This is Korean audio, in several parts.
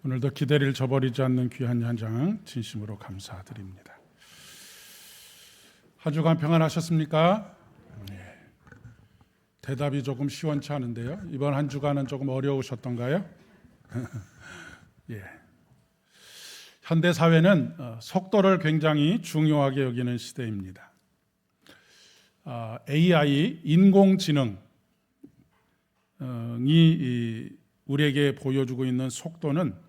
오늘도 기대를 저버리지 않는 귀한 현장 진심으로 감사드립니다. 한 주간 평안하셨습니까? 네. 대답이 조금 시원치 않은데요. 이번 한 주간은 조금 어려우셨던가요? 예. 현대 사회는 속도를 굉장히 중요하게 여기는 시대입니다. AI, 인공지능이 우리에게 보여주고 있는 속도는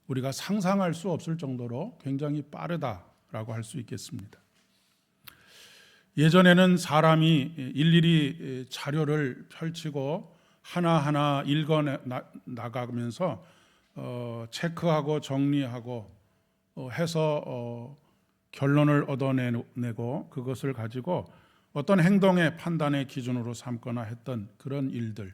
우리가 상상할 수 없을 정도로 굉장히 빠르다라고 할 수 있겠습니다. 예전에는 사람이 일일이 자료를 펼치고 하나하나 읽어 나가면서 체크하고 정리하고 해서 결론을 얻어내고 그것을 가지고 어떤 행동의 판단의 기준으로 삼거나 했던 그런 일들,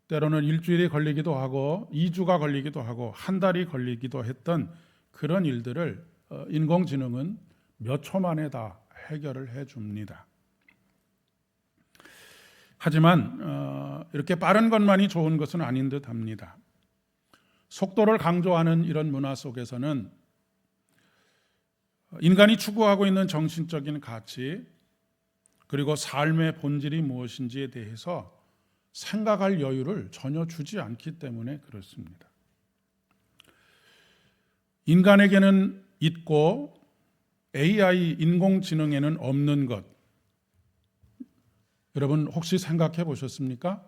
때로는 일주일이 걸리기도 하고 2주가 걸리기도 하고 한 달이 걸리기도 했던 그런 일들을 인공지능은 몇 초 만에 다 해결을 해줍니다. 하지만 이렇게 빠른 것만이 좋은 것은 아닌 듯 합니다. 속도를 강조하는 이런 문화 속에서는 인간이 추구하고 있는 정신적인 가치, 그리고 삶의 본질이 무엇인지에 대해서 생각할 여유를 전혀 주지 않기 때문에 그렇습니다. 인간에게는 있고 AI, 인공지능에는 없는 것, 여러분 혹시 생각해 보셨습니까?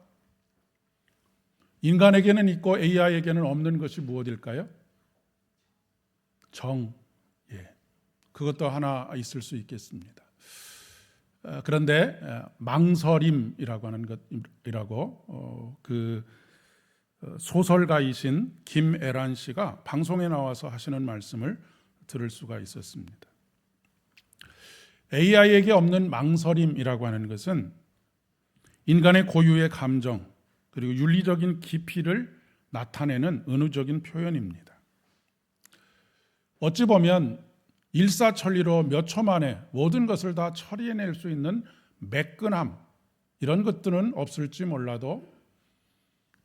인간에게는 있고 AI에게는 없는 것이 무엇일까요? 그것도 하나 있을 수 있겠습니다. 그런데 망설임이라고 하는 것이라고 그 소설가이신 김애란 씨가 방송에 나와서 하시는 말씀을 들을 수가 있었습니다. AI에게 없는 망설임이라고 하는 것은 인간의 고유의 감정 그리고 윤리적인 깊이를 나타내는 은유적인 표현입니다. 어찌 보면 일사천리로 몇 초 만에 모든 것을 다 처리해낼 수 있는 매끈함, 이런 것들은 없을지 몰라도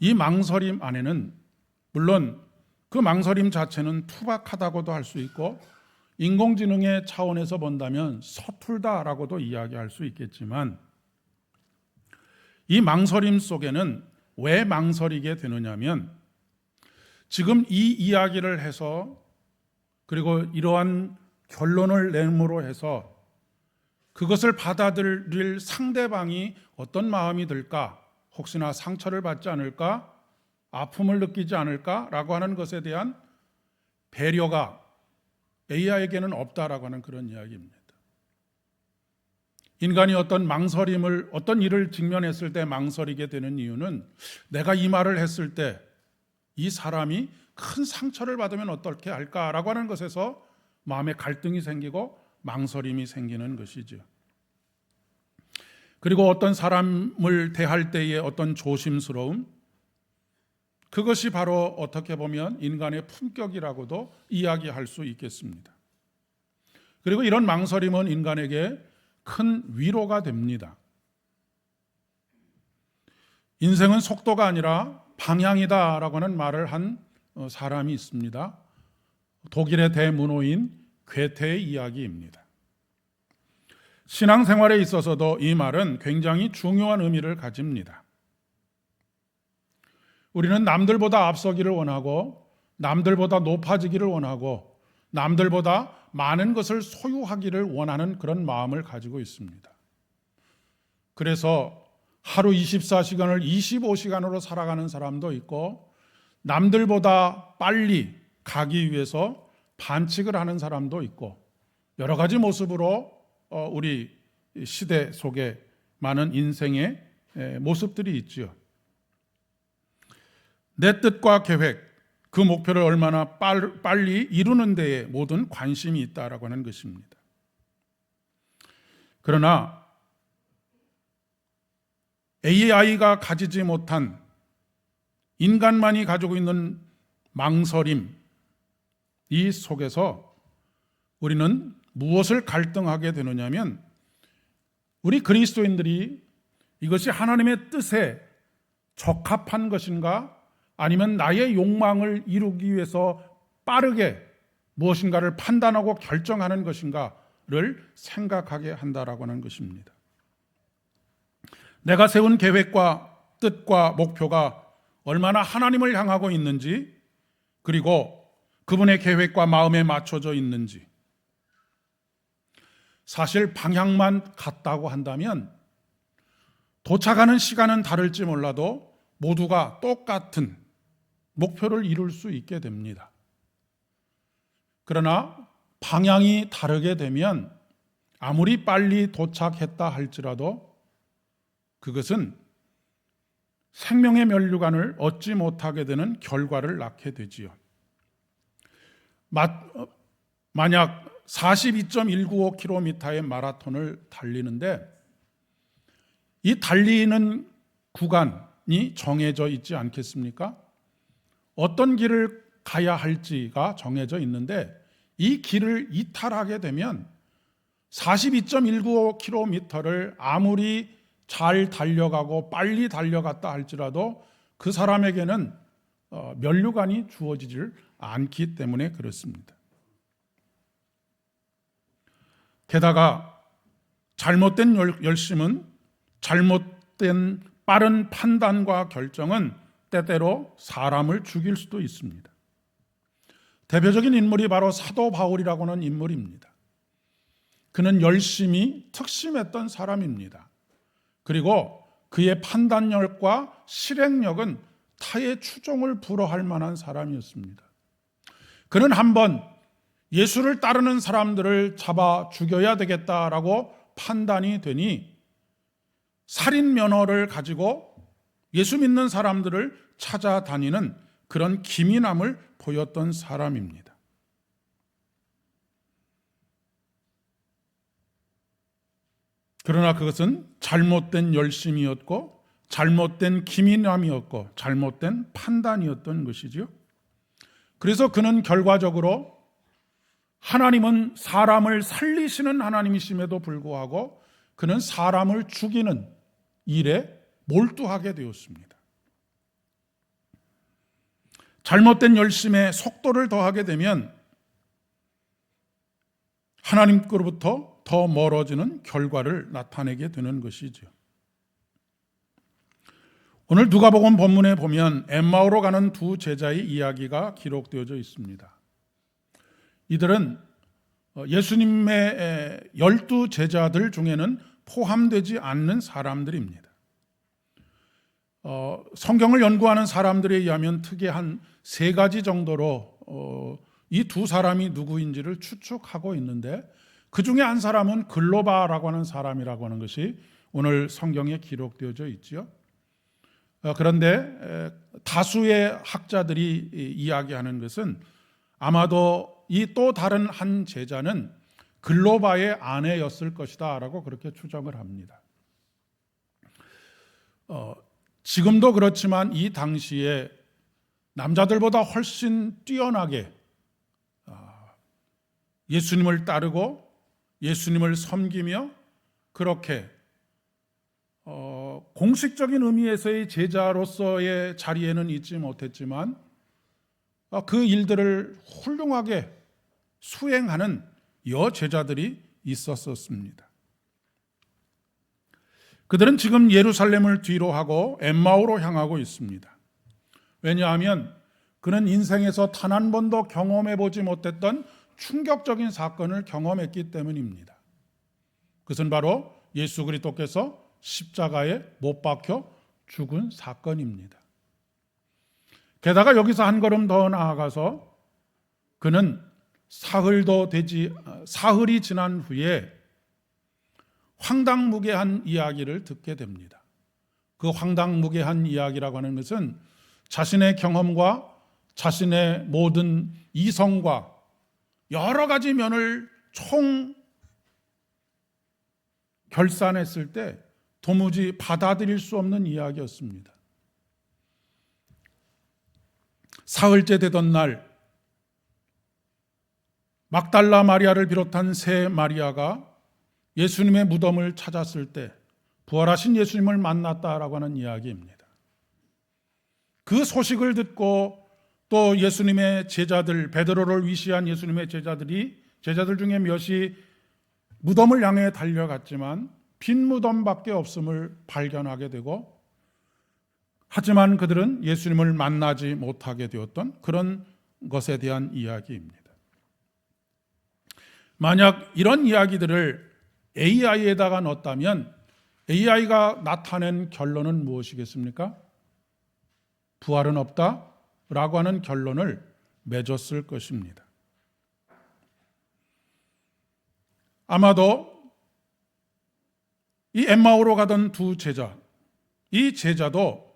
이 망설임 안에는 물론 그 망설임 자체는 투박하다고도 할 수 있고 인공지능의 차원에서 본다면 서툴다라고도 이야기할 수 있겠지만 이 망설임 속에는 왜 망설이게 되느냐면 지금 이 이야기를 해서 그리고 이러한 결론을 내므로 해서 그것을 받아들일 상대방이 어떤 마음이 들까? 혹시나 상처를 받지 않을까? 아픔을 느끼지 않을까라고 하는 것에 대한 배려가 AI에게는 없다라고 하는 그런 이야기입니다. 인간이 어떤 일을 직면했을 때 망설이게 되는 이유는 내가 이 말을 했을 때 이 사람이 큰 상처를 받으면 어떻게 할까라고 하는 것에서 마음에 갈등이 생기고 망설임이 생기는 것이죠. 그리고 어떤 사람을 대할 때의 어떤 조심스러움, 그것이 바로 어떻게 보면 인간의 품격이라고도 이야기할 수 있겠습니다. 그리고 이런 망설임은 인간에게 큰 위로가 됩니다. 인생은 속도가 아니라 방향이다라고 하는 말을 한 사람이 있습니다. 독일의 대문호인 괴테의 이야기입니다. 신앙생활에 있어서도 이 말은 굉장히 중요한 의미를 가집니다. 우리는 남들보다 앞서기를 원하고 남들보다 높아지기를 원하고 남들보다 많은 것을 소유하기를 원하는 그런 마음을 가지고 있습니다. 그래서 하루 24시간을 25시간으로 살아가는 사람도 있고 남들보다 빨리 가기 위해서 반칙을 하는 사람도 있고 여러 가지 모습으로 우리 시대 속에 많은 인생의 모습들이 있죠. 내 뜻과 계획, 그 목표를 얼마나 빨리 이루는 데에 모든 관심이 있다라고 하는 것입니다. 그러나 AI가 가지지 못한 인간만이 가지고 있는 망설임, 이 속에서 우리는 무엇을 갈등하게 되느냐면 우리 그리스도인들이 이것이 하나님의 뜻에 적합한 것인가 아니면 나의 욕망을 이루기 위해서 빠르게 무엇인가를 판단하고 결정하는 것인가를 생각하게 한다라고 하는 것입니다. 내가 세운 계획과 뜻과 목표가 얼마나 하나님을 향하고 있는지, 그리고 그분의 계획과 마음에 맞춰져 있는지, 사실 방향만 같다고 한다면 도착하는 시간은 다를지 몰라도 모두가 똑같은 목표를 이룰 수 있게 됩니다. 그러나 방향이 다르게 되면 아무리 빨리 도착했다 할지라도 그것은 생명의 면류관을 얻지 못하게 되는 결과를 낳게 되지요. 만약 42.195km의 마라톤을 달리는데 이 달리는 구간이 정해져 있지 않겠습니까? 어떤 길을 가야 할지가 정해져 있는데 이 길을 이탈하게 되면 42.195km를 아무리 잘 달려가고 빨리 달려갔다 할지라도 그 사람에게는 면류관이 주어지질 않기 때문에 그렇습니다. 게다가 잘못된 열심은, 잘못된 빠른 판단과 결정은 때때로 사람을 죽일 수도 있습니다. 대표적인 인물이 바로 사도 바울이라고 하는 인물입니다. 그는 열심히 특심했던 사람입니다. 그리고 그의 판단력과 실행력은 타의 추종을 불허할 만한 사람이었습니다. 그는 한번 예수를 따르는 사람들을 잡아 죽여야 되겠다라고 판단이 되니 살인 면허를 가지고 예수 믿는 사람들을 찾아다니는 그런 기민함을 보였던 사람입니다. 그러나 그것은 잘못된 열심이었고 잘못된 기민함이었고 잘못된 판단이었던 것이죠. 그래서 그는 결과적으로 하나님은 사람을 살리시는 하나님이심에도 불구하고 그는 사람을 죽이는 일에 몰두하게 되었습니다. 잘못된 열심에 속도를 더하게 되면 하나님께로부터 더 멀어지는 결과를 나타내게 되는 것이죠. 오늘 누가복음 본문에 보면 엠마오로 가는 두 제자의 이야기가 기록되어져 있습니다. 이들은 예수님의 12 제자들 중에는 포함되지 않는 사람들입니다. 성경을 연구하는 사람들에 의하면 특이한 3가지 정도로 이 두 사람이 누구인지를 추측하고 있는데 그 중에 한 사람은 글로바라고 하는 사람이라고 하는 것이 오늘 성경에 기록되어져 있죠. 그런데 다수의 학자들이 이야기하는 것은 아마도 이 또 다른 한 제자는 글로바의 아내였을 것이다 라고 그렇게 추정을 합니다. 지금도 그렇지만 이 당시에 남자들보다 훨씬 뛰어나게 예수님을 따르고 예수님을 섬기며 그렇게 공식적인 의미에서의 제자로서의 자리에는 있지 못했지만 그 일들을 훌륭하게 수행하는 여제자들이 있었습니다. 그들은 지금 예루살렘을 뒤로 하고 엠마오로 향하고 있습니다. 왜냐하면 그는 인생에서 단 한 번도 경험해 보지 못했던 충격적인 사건을 경험했기 때문입니다. 그것은 바로 예수 그리스도께서 십자가에 못 박혀 죽은 사건입니다. 게다가 여기서 한 걸음 더 나아가서 그는 사흘이 지난 후에 황당무계한 이야기를 듣게 됩니다. 그 황당무계한 이야기라고 하는 것은 자신의 경험과 자신의 모든 이성과 여러 가지 면을 총 결산했을 때 도무지 받아들일 수 없는 이야기였습니다. 사흘째 되던 날 막달라 마리아를 비롯한 세 마리아가 예수님의 무덤을 찾았을 때 부활하신 예수님을 만났다라고 하는 이야기입니다. 그 소식을 듣고 또 예수님의 제자들, 베드로를 위시한 예수님의 제자들 중에 몇이 무덤을 향해 달려갔지만 빈 무덤밖에 없음을 발견하게 되고, 하지만 그들은 예수님을 만나지 못하게 되었던 그런 것에 대한 이야기입니다. 만약 이런 이야기들을 AI에다가 넣었다면 AI가 나타낸 결론은 무엇이겠습니까? 부활은 없다 라고 하는 결론을 맺었을 것입니다. 아마도 이 엠마오로 가던 두 제자, 이 제자도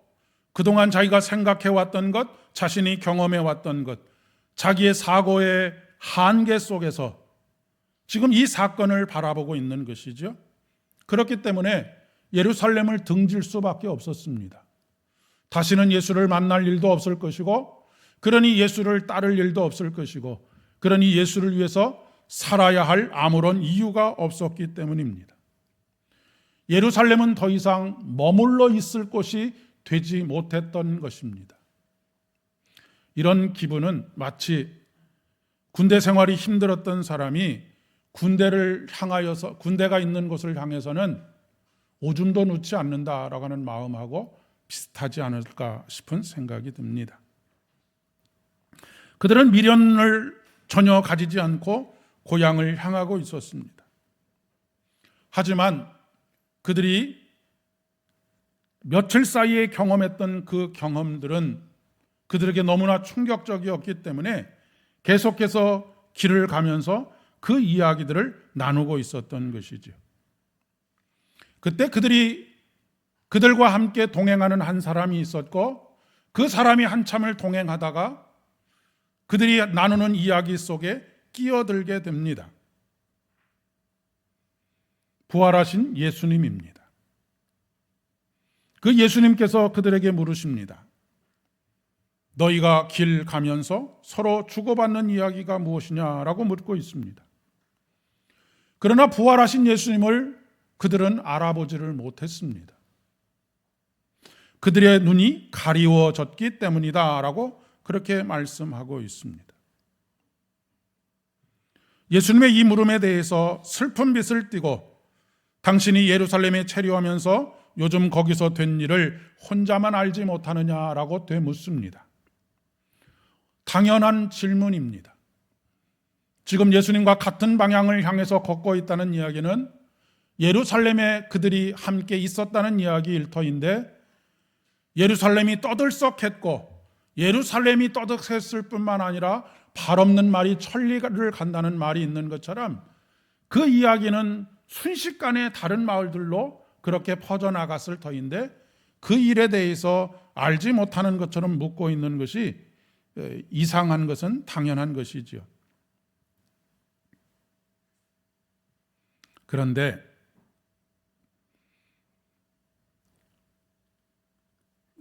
그동안 자기가 생각해왔던 것, 자신이 경험해왔던 것, 자기의 사고의 한계 속에서 지금 이 사건을 바라보고 있는 것이죠. 그렇기 때문에 예루살렘을 등질 수밖에 없었습니다. 다시는 예수를 만날 일도 없을 것이고, 그러니 예수를 따를 일도 없을 것이고, 그러니 예수를 위해서 살아야 할 아무런 이유가 없었기 때문입니다. 예루살렘은 더 이상 머물러 있을 곳이 되지 못했던 것입니다. 이런 기분은 마치 군대 생활이 힘들었던 사람이 군대가 있는 곳을 향해서는 오줌도 누지 않는다라고 하는 마음하고 비슷하지 않을까 싶은 생각이 듭니다. 그들은 미련을 전혀 가지지 않고 고향을 향하고 있었습니다. 하지만 그들이 며칠 사이에 경험했던 그 경험들은 그들에게 너무나 충격적이었기 때문에 계속해서 길을 가면서 그 이야기들을 나누고 있었던 것이죠. 그때 그들과 함께 동행하는 한 사람이 있었고, 그 사람이 한참을 동행하다가 그들이 나누는 이야기 속에 끼어들게 됩니다. 부활하신 예수님입니다. 그 예수님께서 그들에게 물으십니다. 너희가 길 가면서 서로 주고받는 이야기가 무엇이냐라고 묻고 있습니다. 그러나 부활하신 예수님을 그들은 알아보지를 못했습니다. 그들의 눈이 가리워졌기 때문이다라고 그렇게 말씀하고 있습니다. 예수님의 이 물음에 대해서 슬픈 빛을 띠고, 당신이 예루살렘에 체류하면서 요즘 거기서 된 일을 혼자만 알지 못하느냐라고 되묻습니다. 당연한 질문입니다. 지금 예수님과 같은 방향을 향해서 걷고 있다는 이야기는 예루살렘에 그들이 함께 있었다는 이야기일 터인데, 예루살렘이 떠들썩했고 예루살렘이 떠들썩했을 뿐만 아니라 발 없는 말이 천리를 간다는 말이 있는 것처럼 그 이야기는 순식간에 다른 마을들로 그렇게 퍼져나갔을 터인데, 그 일에 대해서 알지 못하는 것처럼 묻고 있는 것이 이상한 것은 당연한 것이지요. 그런데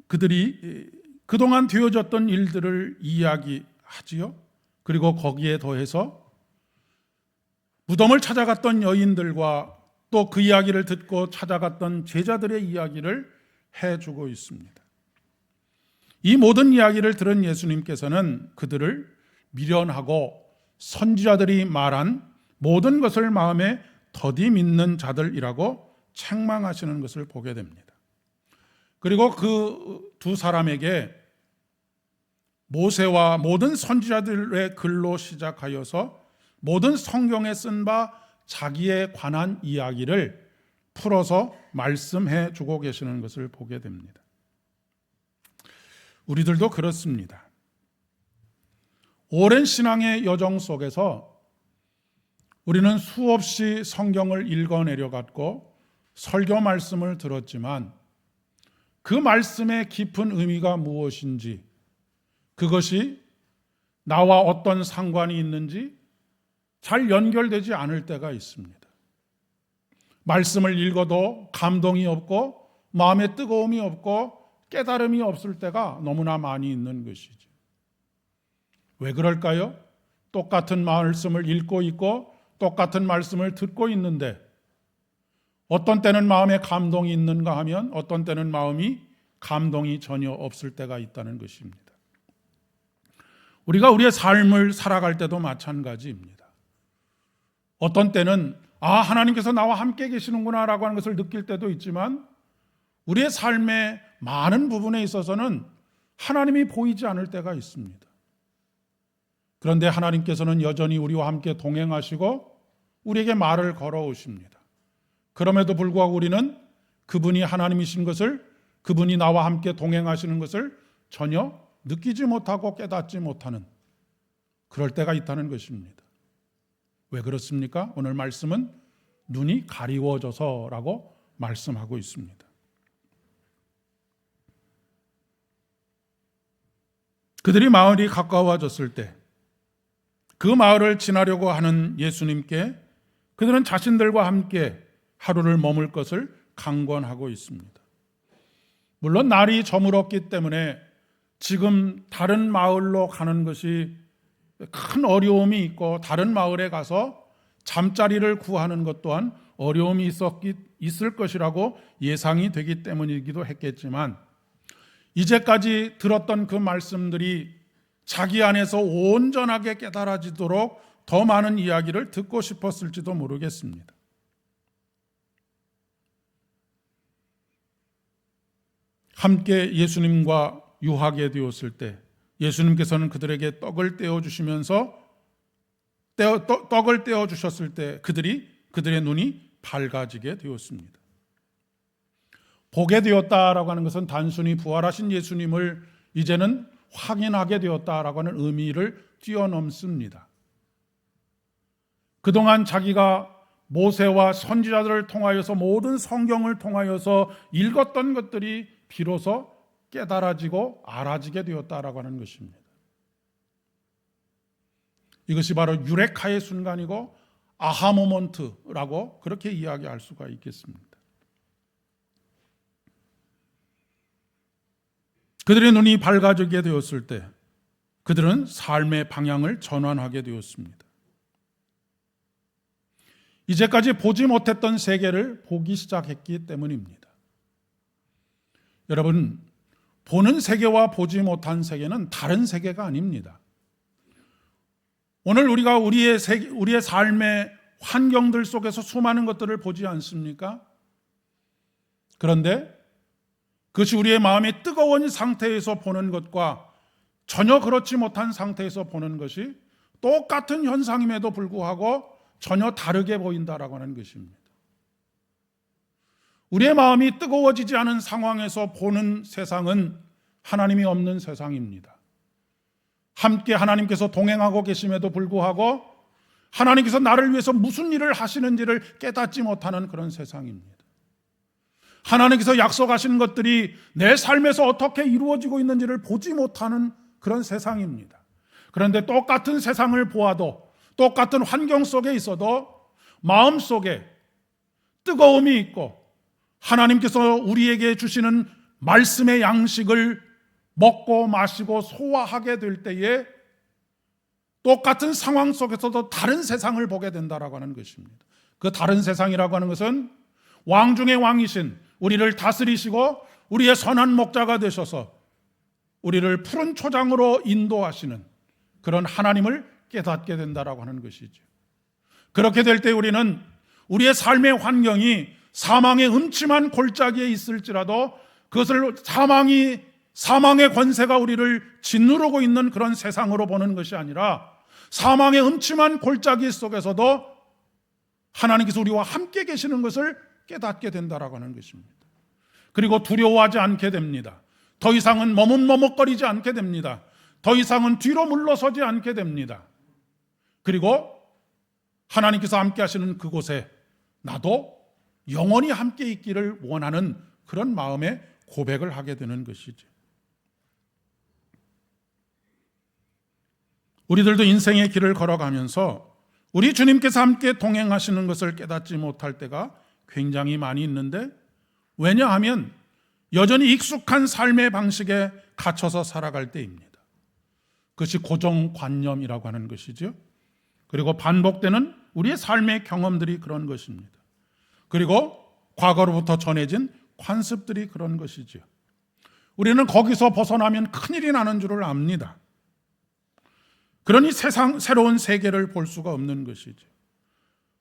그들이 그동안 되어졌던 일들을 이야기하지요. 그리고 거기에 더해서 무덤을 찾아갔던 여인들과 또 그 이야기를 듣고 찾아갔던 제자들의 이야기를 해주고 있습니다. 이 모든 이야기를 들은 예수님께서는 그들을 미련하고 선지자들이 말한 모든 것을 마음에 더디 믿는 자들이라고 책망하시는 것을 보게 됩니다. 그리고 그 두 사람에게 모세와 모든 선지자들의 글로 시작하여서 모든 성경에 쓴 바 자기에 관한 이야기를 풀어서 말씀해 주고 계시는 것을 보게 됩니다. 우리들도 그렇습니다. 오랜 신앙의 여정 속에서 우리는 수없이 성경을 읽어내려갔고 설교 말씀을 들었지만 그 말씀의 깊은 의미가 무엇인지, 그것이 나와 어떤 상관이 있는지 잘 연결되지 않을 때가 있습니다. 말씀을 읽어도 감동이 없고 마음에 뜨거움이 없고 깨달음이 없을 때가 너무나 많이 있는 것이죠. 왜 그럴까요? 똑같은 말씀을 읽고 있고 똑같은 말씀을 듣고 있는데 어떤 때는 마음에 감동이 있는가 하면 어떤 때는 마음이 감동이 전혀 없을 때가 있다는 것입니다. 우리가 우리의 삶을 살아갈 때도 마찬가지입니다. 어떤 때는 하나님께서 나와 함께 계시는구나 라고 하는 것을 느낄 때도 있지만 우리의 삶의 많은 부분에 있어서는 하나님이 보이지 않을 때가 있습니다. 그런데 하나님께서는 여전히 우리와 함께 동행하시고 우리에게 말을 걸어오십니다. 그럼에도 불구하고 우리는 그분이 하나님이신 것을, 그분이 나와 함께 동행하시는 것을 전혀 느끼지 못하고 깨닫지 못하는 그럴 때가 있다는 것입니다. 왜 그렇습니까? 오늘 말씀은 눈이 가리워져서라고 말씀하고 있습니다. 그들이 마을이 가까워졌을 때 그 마을을 지나려고 하는 예수님께 그들은 자신들과 함께 하루를 머물 것을 강권하고 있습니다. 물론 날이 저물었기 때문에 지금 다른 마을로 가는 것이 큰 어려움이 있고 다른 마을에 가서 잠자리를 구하는 것 또한 어려움이 있을 것이라고 예상이 되기 때문이기도 했겠지만 이제까지 들었던 그 말씀들이 자기 안에서 온전하게 깨달아지도록 더 많은 이야기를 듣고 싶었을지도 모르겠습니다. 함께 예수님과 유하게 되었을 때 예수님께서는 그들에게 떡을 떼어주시면서 떡을 떼어주셨을 때 그들의 눈이 밝아지게 되었습니다. 보게 되었다라고 하는 것은 단순히 부활하신 예수님을 이제는 확인하게 되었다라고 하는 의미를 뛰어넘습니다. 그동안 자기가 모세와 선지자들을 통하여서 모든 성경을 통하여서 읽었던 것들이 비로소 깨달아지고 알아지게 되었다라고 하는 것입니다. 이것이 바로 유레카의 순간이고 아하 모먼트라고 그렇게 이야기할 수가 있겠습니다. 그들의 눈이 밝아지게 되었을 때 그들은 삶의 방향을 전환하게 되었습니다. 이제까지 보지 못했던 세계를 보기 시작했기 때문입니다. 여러분, 보는 세계와 보지 못한 세계는 다른 세계가 아닙니다. 오늘 우리가 우리의 삶의 환경들 속에서 수많은 것들을 보지 않습니까? 그런데 그것이 우리의 마음이 뜨거운 상태에서 보는 것과 전혀 그렇지 못한 상태에서 보는 것이 똑같은 현상임에도 불구하고 전혀 다르게 보인다라고 하는 것입니다. 우리의 마음이 뜨거워지지 않은 상황에서 보는 세상은 하나님이 없는 세상입니다. 함께 하나님께서 동행하고 계심에도 불구하고 하나님께서 나를 위해서 무슨 일을 하시는지를 깨닫지 못하는 그런 세상입니다. 하나님께서 약속하신 것들이 내 삶에서 어떻게 이루어지고 있는지를 보지 못하는 그런 세상입니다. 그런데 똑같은 세상을 보아도 똑같은 환경 속에 있어도 마음속에 뜨거움이 있고 하나님께서 우리에게 주시는 말씀의 양식을 먹고 마시고 소화하게 될 때에 똑같은 상황 속에서도 다른 세상을 보게 된다라고 하는 것입니다. 그 다른 세상이라고 하는 것은 왕 중의 왕이신 우리를 다스리시고 우리의 선한 목자가 되셔서 우리를 푸른 초장으로 인도하시는 그런 하나님을 깨닫게 된다라고 하는 것이죠. 그렇게 될 때 우리는 우리의 삶의 환경이 사망의 음침한 골짜기에 있을지라도 그것을 사망의 권세가 우리를 짓누르고 있는 그런 세상으로 보는 것이 아니라 사망의 음침한 골짜기 속에서도 하나님께서 우리와 함께 계시는 것을 깨닫게 된다라고 하는 것입니다. 그리고 두려워하지 않게 됩니다. 더 이상은 머뭇머뭇거리지 않게 됩니다. 더 이상은 뒤로 물러서지 않게 됩니다. 그리고 하나님께서 함께 하시는 그곳에 나도 영원히 함께 있기를 원하는 그런 마음의 고백을 하게 되는 것이죠. 우리들도 인생의 길을 걸어가면서 우리 주님께서 함께 동행하시는 것을 깨닫지 못할 때가 굉장히 많이 있는데, 왜냐하면 여전히 익숙한 삶의 방식에 갇혀서 살아갈 때입니다. 그것이 고정관념이라고 하는 것이죠. 그리고 반복되는 우리의 삶의 경험들이 그런 것입니다. 그리고 과거로부터 전해진 관습들이 그런 것이죠. 우리는 거기서 벗어나면 큰일이 나는 줄을 압니다. 그러니 새로운 세계를 볼 수가 없는 것이죠.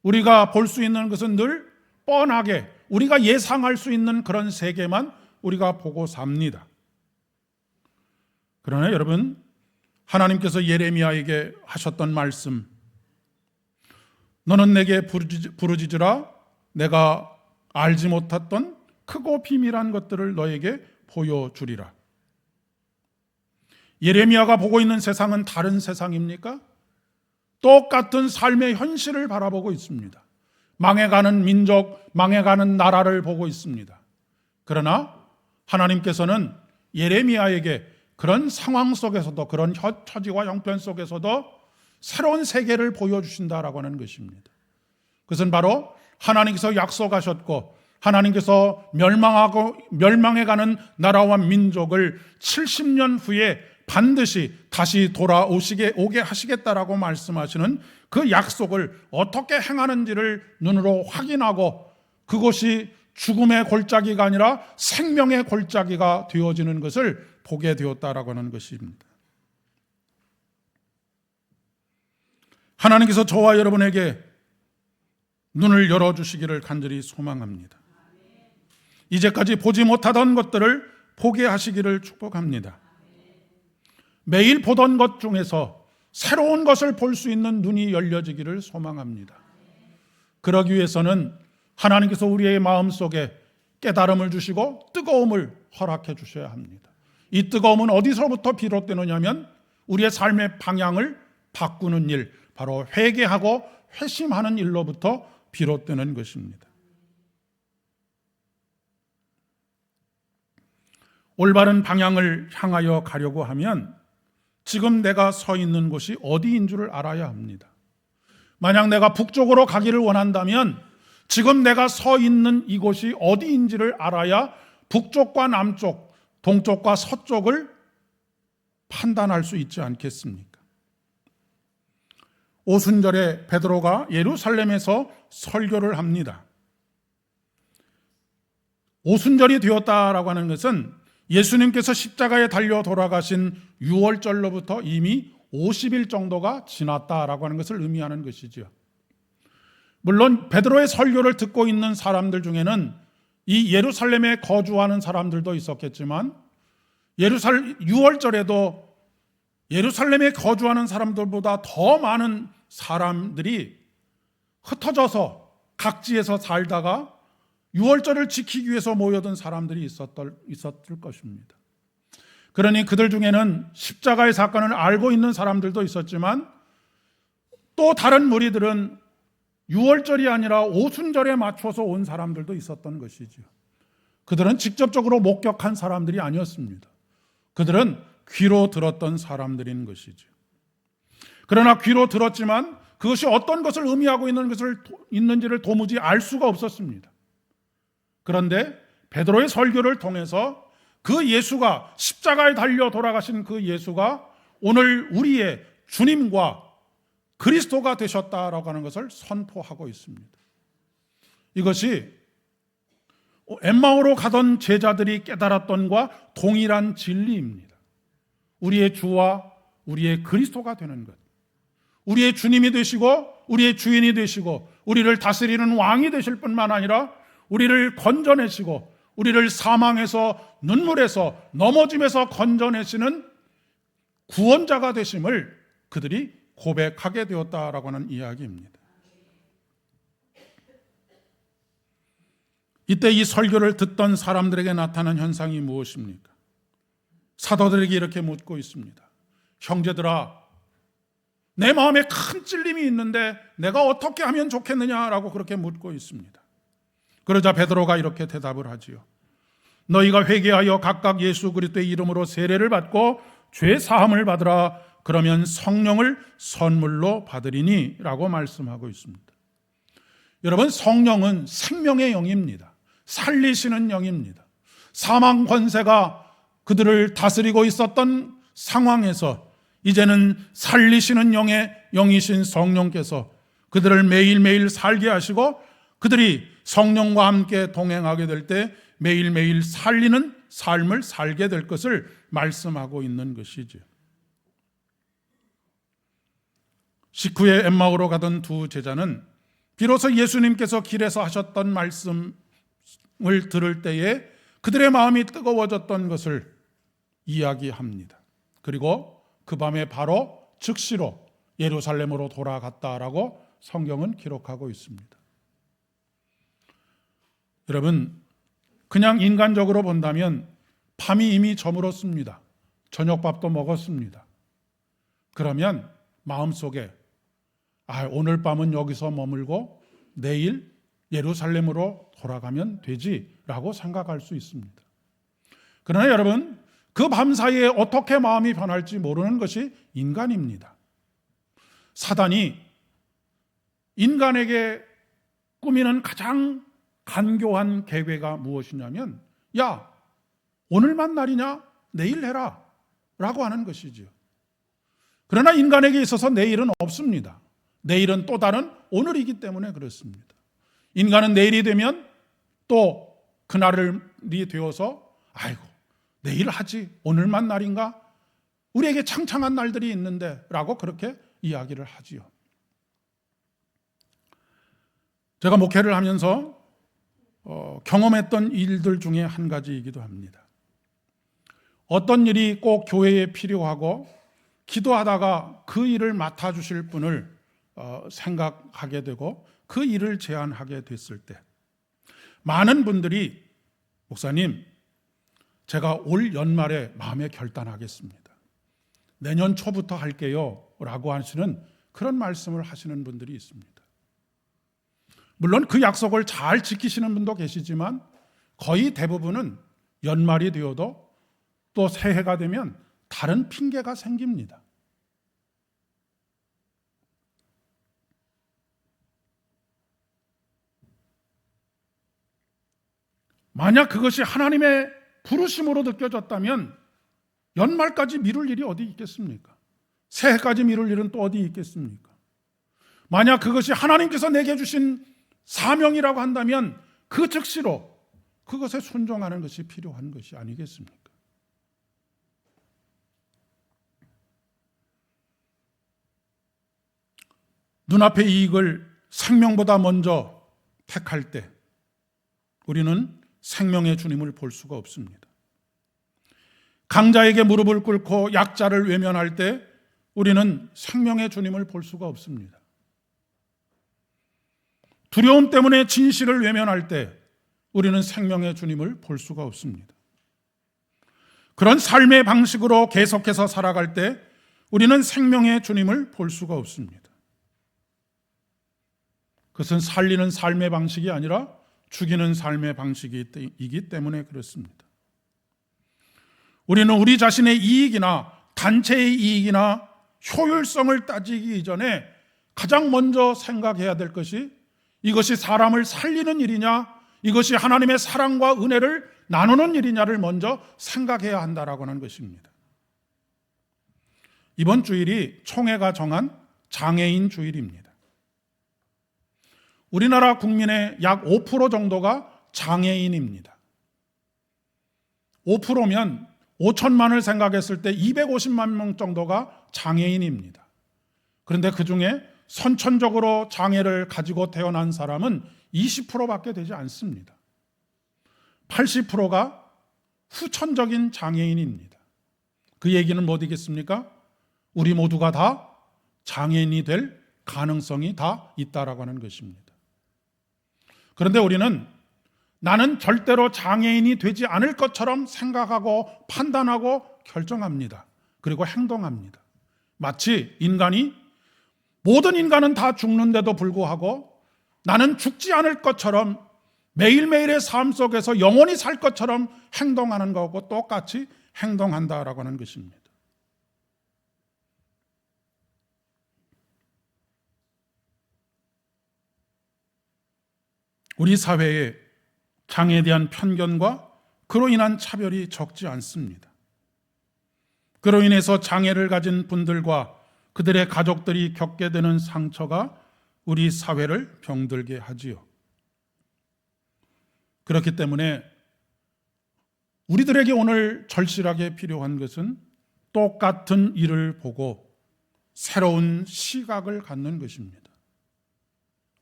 우리가 볼 수 있는 것은 늘 뻔하게 우리가 예상할 수 있는 그런 세계만 우리가 보고 삽니다. 그러나 여러분, 하나님께서 예레미야에게 하셨던 말씀, 너는 내게 부르짖으라 내가 알지 못했던 크고 비밀한 것들을 너에게 보여주리라. 예레미야가 보고 있는 세상은 다른 세상입니까? 똑같은 삶의 현실을 바라보고 있습니다. 망해가는 민족, 망해가는 나라를 보고 있습니다. 그러나 하나님께서는 예레미야에게 그런 상황 속에서도, 그런 처지와 형편 속에서도 새로운 세계를 보여주신다라고 하는 것입니다. 그것은 바로 하나님께서 약속하셨고 하나님께서 멸망해가는 나라와 민족을 70년 후에 반드시 다시 오게 하시겠다라고 말씀하시는 그 약속을 어떻게 행하는지를 눈으로 확인하고 그것이 죽음의 골짜기가 아니라 생명의 골짜기가 되어지는 것을 보게 되었다라고 하는 것입니다. 하나님께서 저와 여러분에게 눈을 열어주시기를 간절히 소망합니다. 이제까지 보지 못하던 것들을 보게 하시기를 축복합니다. 매일 보던 것 중에서 새로운 것을 볼 수 있는 눈이 열려지기를 소망합니다. 그러기 위해서는 하나님께서 우리의 마음속에 깨달음을 주시고 뜨거움을 허락해 주셔야 합니다. 이 뜨거움은 어디서부터 비롯되느냐 하면 우리의 삶의 방향을 바꾸는 일, 바로 회개하고 회심하는 일로부터 비롯되는 것입니다. 올바른 방향을 향하여 가려고 하면 지금 내가 서 있는 곳이 어디인 줄을 알아야 합니다. 만약 내가 북쪽으로 가기를 원한다면 지금 내가 서 있는 이곳이 어디인지를 알아야 북쪽과 남쪽, 동쪽과 서쪽을 판단할 수 있지 않겠습니까? 오순절에 베드로가 예루살렘에서 설교를 합니다. 오순절이 되었다라고 하는 것은 예수님께서 십자가에 달려 돌아가신 6월절로부터 이미 50일 정도가 지났다라고 하는 것을 의미하는 것이죠. 물론 베드로의 설교를 듣고 있는 사람들 중에는 이 예루살렘에 거주하는 사람들도 있었겠지만 6월절에도 예루살렘에 거주하는 사람들보다 더 많은 사람들이 흩어져서 각지에서 살다가 6월절을 지키기 위해서 모여든 사람들이 있었을 것입니다. 그러니 그들 중에는 십자가의 사건을 알고 있는 사람들도 있었지만 또 다른 무리들은 6월절이 아니라 오순절에 맞춰서 온 사람들도 있었던 것이죠. 그들은 직접적으로 목격한 사람들이 아니었습니다. 그들은 귀로 들었던 사람들인 것이죠. 그러나 귀로 들었지만 그것이 어떤 것을 의미하고 있는지를 도무지 알 수가 없었습니다. 그런데 베드로의 설교를 통해서 그 예수가 십자가에 달려 돌아가신 그 예수가 오늘 우리의 주님과 그리스도가 되셨다라고 하는 것을 선포하고 있습니다. 이것이 엠마오로 가던 제자들이 깨달았던 것과 동일한 진리입니다. 우리의 주와 우리의 그리스도가 되는 것, 우리의 주님이 되시고 우리의 주인이 되시고 우리를 다스리는 왕이 되실 뿐만 아니라 우리를 건져내시고 우리를 사망에서, 눈물에서, 넘어짐에서 건져내시는 구원자가 되심을 그들이 고백하게 되었다라고 하는 이야기입니다. 이때 이 설교를 듣던 사람들에게 나타난 현상이 무엇입니까? 사도들에게 이렇게 묻고 있습니다. 형제들아, 내 마음에 큰 찔림이 있는데 내가 어떻게 하면 좋겠느냐라고 그렇게 묻고 있습니다. 그러자 베드로가 이렇게 대답을 하지요. 너희가 회개하여 각각 예수 그리스도의 이름으로 세례를 받고 죄 사함을 받으라. 그러면 성령을 선물로 받으리니 라고 말씀하고 있습니다. 여러분, 성령은 생명의 영입니다. 살리시는 영입니다. 사망 권세가 그들을 다스리고 있었던 상황에서 이제는 살리시는 영이신 성령께서 그들을 매일매일 살게 하시고 그들이 성령과 함께 동행하게 될 때 매일매일 살리는 삶을 살게 될 것을 말씀하고 있는 것이죠. 식후에 엠마오로 가던 두 제자는 비로소 예수님께서 길에서 하셨던 말씀을 들을 때에 그들의 마음이 뜨거워졌던 것을 이야기합니다. 그리고 그 밤에 바로 즉시로 예루살렘으로 돌아갔다라고 성경은 기록하고 있습니다. 여러분, 그냥 인간적으로 본다면 밤이 이미 저물었습니다. 저녁밥도 먹었습니다. 그러면 마음속에 오늘 밤은 여기서 머물고 내일 예루살렘으로 돌아가면 되지라고 생각할 수 있습니다. 그러나 여러분, 그 밤 사이에 어떻게 마음이 변할지 모르는 것이 인간입니다. 사단이 인간에게 꾸미는 가장 간교한 계획가 무엇이냐면, 야, 오늘만 날이냐? 내일 해라 라고 하는 것이지요. 그러나 인간에게 있어서 내일은 없습니다. 내일은 또 다른 오늘이기 때문에 그렇습니다. 인간은 내일이 되면 또 그날이 되어서 아이고 내일 하지, 오늘만 날인가? 우리에게 창창한 날들이 있는데 라고 그렇게 이야기를 하지요. 제가 목회를 하면서 경험했던 일들 중에 한 가지이기도 합니다. 어떤 일이 꼭 교회에 필요하고 기도하다가 그 일을 맡아주실 분을 생각하게 되고 그 일을 제안하게 됐을 때 많은 분들이 목사님, 제가 올 연말에 마음에 결단하겠습니다. 내년 초부터 할게요 라고 하시는 그런 말씀을 하시는 분들이 있습니다. 물론 그 약속을 잘 지키시는 분도 계시지만 거의 대부분은 연말이 되어도 또 새해가 되면 다른 핑계가 생깁니다. 만약 그것이 하나님의 부르심으로 느껴졌다면 연말까지 미룰 일이 어디 있겠습니까? 새해까지 미룰 일은 또 어디 있겠습니까? 만약 그것이 하나님께서 내게 주신 사명이라고 한다면 그 즉시로 그것에 순종하는 것이 필요한 것이 아니겠습니까? 눈앞의 이익을 생명보다 먼저 택할 때 우리는 생명의 주님을 볼 수가 없습니다. 강자에게 무릎을 꿇고 약자를 외면할 때 우리는 생명의 주님을 볼 수가 없습니다. 두려움 때문에 진실을 외면할 때 우리는 생명의 주님을 볼 수가 없습니다. 그런 삶의 방식으로 계속해서 살아갈 때 우리는 생명의 주님을 볼 수가 없습니다. 그것은 살리는 삶의 방식이 아니라 죽이는 삶의 방식이기 때문에 그렇습니다. 우리는 우리 자신의 이익이나 단체의 이익이나 효율성을 따지기 이전에 가장 먼저 생각해야 될 것이 이것이 사람을 살리는 일이냐, 이것이 하나님의 사랑과 은혜를 나누는 일이냐를 먼저 생각해야 한다라고 하는 것입니다. 이번 주일이 총회가 정한 장애인 주일입니다. 우리나라 국민의 약 5% 정도가 장애인입니다. 5%면 5천만을 생각했을 때 250만 명 정도가 장애인입니다. 그런데 그 중에 선천적으로 장애를 가지고 태어난 사람은 20%밖에 되지 않습니다. 80%가 후천적인 장애인입니다. 그 얘기는 뭐겠습니까? 우리 모두가 다 장애인이 될 가능성이 다 있다라고 하는 것입니다. 그런데 우리는 나는 절대로 장애인이 되지 않을 것처럼 생각하고 판단하고 결정합니다. 그리고 행동합니다. 마치 모든 인간은 다 죽는데도 불구하고 나는 죽지 않을 것처럼 매일매일의 삶 속에서 영원히 살 것처럼 행동하는 것과 똑같이 행동한다라고 하는 것입니다. 우리 사회에 장애에 대한 편견과 그로 인한 차별이 적지 않습니다. 그로 인해서 장애를 가진 분들과 그들의 가족들이 겪게 되는 상처가 우리 사회를 병들게 하지요. 그렇기 때문에 우리들에게 오늘 절실하게 필요한 것은 똑같은 일을 보고 새로운 시각을 갖는 것입니다.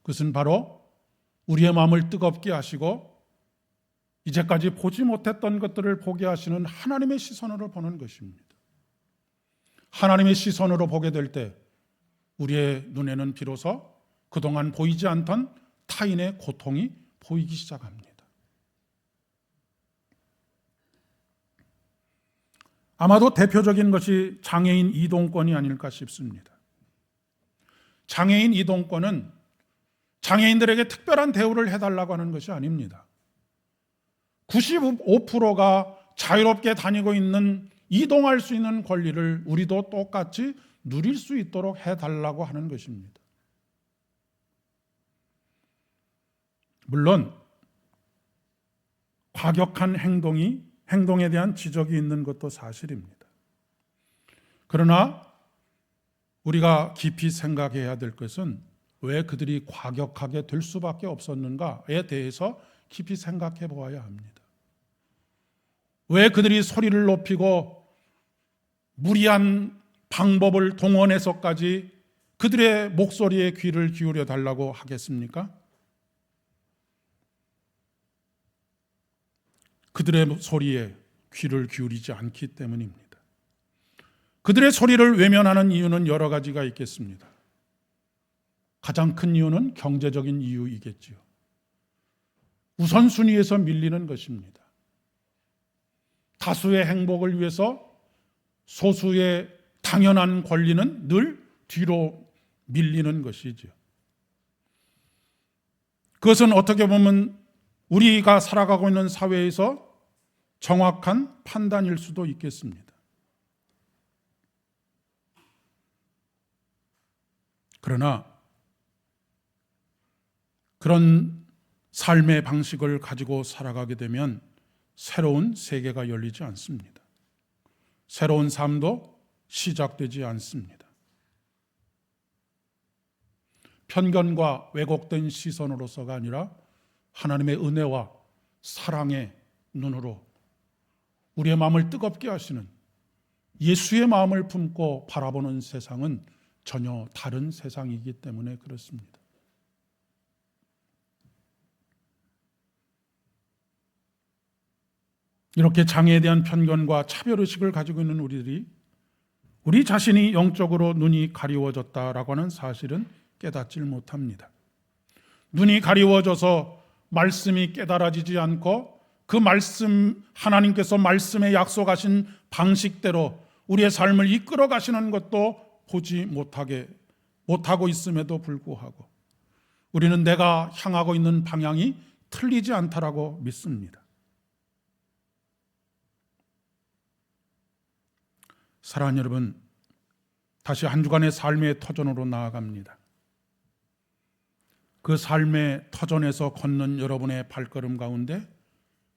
그것은 바로 우리의 마음을 뜨겁게 하시고 이제까지 보지 못했던 것들을 보게 하시는 하나님의 시선으로 보는 것입니다. 하나님의 시선으로 보게 될 때 우리의 눈에는 비로소 그동안 보이지 않던 타인의 고통이 보이기 시작합니다. 아마도 대표적인 것이 장애인 이동권이 아닐까 싶습니다. 장애인 이동권은 장애인들에게 특별한 대우를 해달라고 하는 것이 아닙니다. 95%가 자유롭게 다니고 있는, 이동할 수 있는 권리를 우리도 똑같이 누릴 수 있도록 해달라고 하는 것입니다. 물론 과격한 행동에 대한 지적이 있는 것도 사실입니다. 그러나 우리가 깊이 생각해야 될 것은 왜 그들이 과격하게 될 수밖에 없었는가에 대해서 깊이 생각해 보아야 합니다. 왜 그들이 소리를 높이고 무리한 방법을 동원해서까지 그들의 목소리에 귀를 기울여 달라고 하겠습니까? 그들의 소리에 귀를 기울이지 않기 때문입니다. 그들의 소리를 외면하는 이유는 여러 가지가 있겠습니다. 가장 큰 이유는 경제적인 이유이겠지요. 우선순위에서 밀리는 것입니다. 다수의 행복을 위해서 소수의 당연한 권리는 늘 뒤로 밀리는 것이죠. 그것은 어떻게 보면 우리가 살아가고 있는 사회에서 정확한 판단일 수도 있겠습니다. 그러나 그런 삶의 방식을 가지고 살아가게 되면 새로운 세계가 열리지 않습니다. 새로운 삶도 시작되지 않습니다. 편견과 왜곡된 시선으로서가 아니라 하나님의 은혜와 사랑의 눈으로 우리의 마음을 뜨겁게 하시는 예수의 마음을 품고 바라보는 세상은 전혀 다른 세상이기 때문에 그렇습니다. 이렇게 장애에 대한 편견과 차별의식을 가지고 있는 우리들이 우리 자신이 영적으로 눈이 가리워졌다라고 하는 사실은 깨닫질 못합니다. 눈이 가리워져서 말씀이 깨달아지지 않고 그 말씀, 하나님께서 말씀에 약속하신 방식대로 우리의 삶을 이끌어 가시는 것도 보지 못하고 있음에도 불구하고 우리는 내가 향하고 있는 방향이 틀리지 않다라고 믿습니다. 사랑하는 여러분, 다시 한 주간의 삶의 터전으로 나아갑니다. 그 삶의 터전에서 걷는 여러분의 발걸음 가운데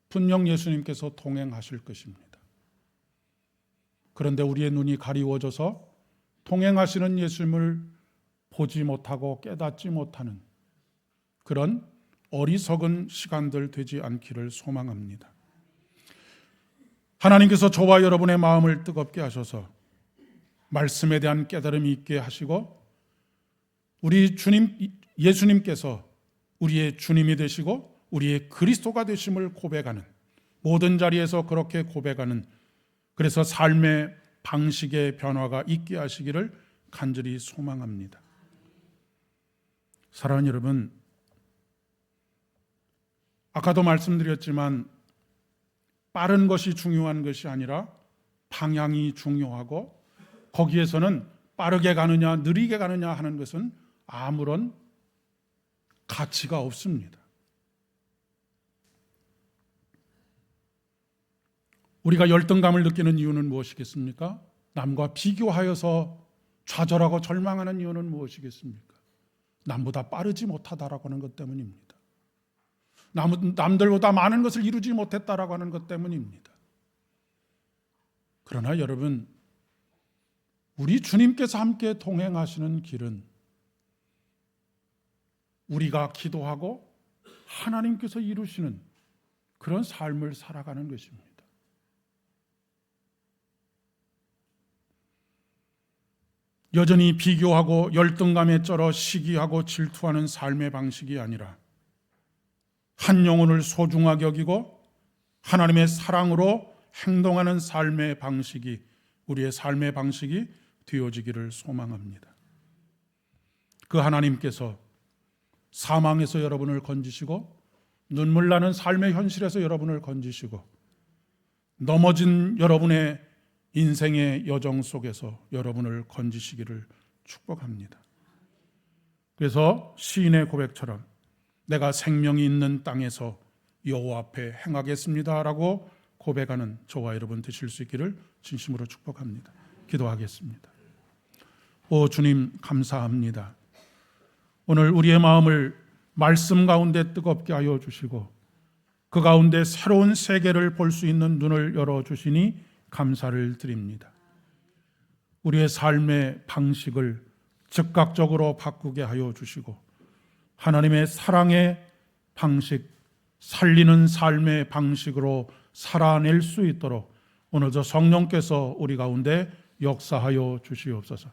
분명 예수님께서 동행하실 것입니다. 그런데 우리의 눈이 가리워져서 동행하시는 예수님을 보지 못하고 깨닫지 못하는 그런 어리석은 시간들 되지 않기를 소망합니다. 하나님께서 저와 여러분의 마음을 뜨겁게 하셔서 말씀에 대한 깨달음이 있게 하시고 우리 주님 예수님께서 우리의 주님이 되시고 우리의 그리스도가 되심을 고백하는, 모든 자리에서 그렇게 고백하는, 그래서 삶의 방식의 변화가 있게 하시기를 간절히 소망합니다. 사랑하는 여러분, 아까도 말씀드렸지만 빠른 것이 중요한 것이 아니라 방향이 중요하고 거기에서는 빠르게 가느냐 느리게 가느냐 하는 것은 아무런 가치가 없습니다. 우리가 열등감을 느끼는 이유는 무엇이겠습니까? 남과 비교하여서 좌절하고 절망하는 이유는 무엇이겠습니까? 남보다 빠르지 못하다라고 하는 것 때문입니다. 남들보다 많은 것을 이루지 못했다라고 하는 것 때문입니다. 그러나 여러분, 우리 주님께서 함께 동행하시는 길은 우리가 기도하고 하나님께서 이루시는 그런 삶을 살아가는 것입니다. 여전히 비교하고 열등감에 쩔어 시기하고 질투하는 삶의 방식이 아니라 한 영혼을 소중하게 여기고 하나님의 사랑으로 행동하는 삶의 방식이 우리의 삶의 방식이 되어지기를 소망합니다. 그 하나님께서 사망에서 여러분을 건지시고 눈물 나는 삶의 현실에서 여러분을 건지시고 넘어진 여러분의 인생의 여정 속에서 여러분을 건지시기를 축복합니다. 그래서 시인의 고백처럼 내가 생명이 있는 땅에서 여호와 앞에 행하겠습니다라고 고백하는 저와 여러분 되실 수 있기를 진심으로 축복합니다. 기도하겠습니다. 오 주님, 감사합니다. 오늘 우리의 마음을 말씀 가운데 뜨겁게 하여 주시고 그 가운데 새로운 세계를 볼 수 있는 눈을 열어주시니 감사를 드립니다. 우리의 삶의 방식을 즉각적으로 바꾸게 하여 주시고 하나님의 사랑의 방식, 살리는 삶의 방식으로 살아낼 수 있도록 오늘도 성령께서 우리 가운데 역사하여 주시옵소서.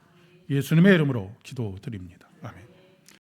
예수님의 이름으로 기도드립니다.